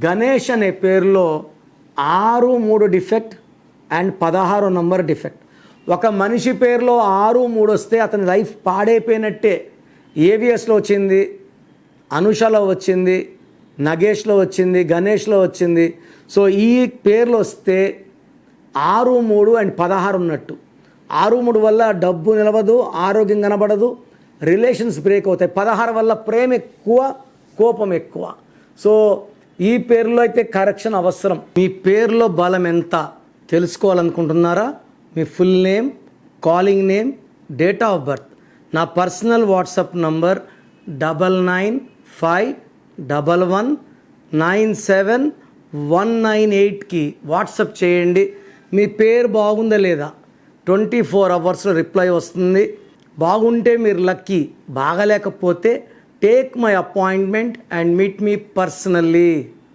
గణేష్ అనే పేరులో 6 defect and 16 number defect. ఒక మనిషి పేరులో 6 వస్తే అతని లైఫ్ పాడైపోయినట్టే. ఏవిఎస్లో వచ్చింది, అనుషలో వచ్చింది, నగేష్లో వచ్చింది, గణేష్లో వచ్చింది. సో ఈ పేర్లు వస్తే 6 అండ్ 16 ఉన్నట్టు. 6 వల్ల డబ్బు నిలవదు, ఆరోగ్యం కనబడదు, రిలేషన్స్ బ్రేక్ అవుతాయి. 16 వల్ల ప్రేమ ఎక్కువ, కోపం ఎక్కువ. సో ఈ పేరులో అయితే కరెక్షన్ అవసరం. మీ పేరులో బలం ఎంత తెలుసుకోవాలనుకుంటున్నారా? మీ full name, calling name, date of birth, నా పర్సనల్ వాట్సాప్ నంబర్ 9951197198కి వాట్సాప్ చేయండి. మీ పేరు బాగుందా లేదా 24 అవర్స్లో రిప్లై వస్తుంది. బాగుంటే మీరు లక్కీ, బాగలేకపోతే take my appointment and meet మీ పర్సనల్లీ.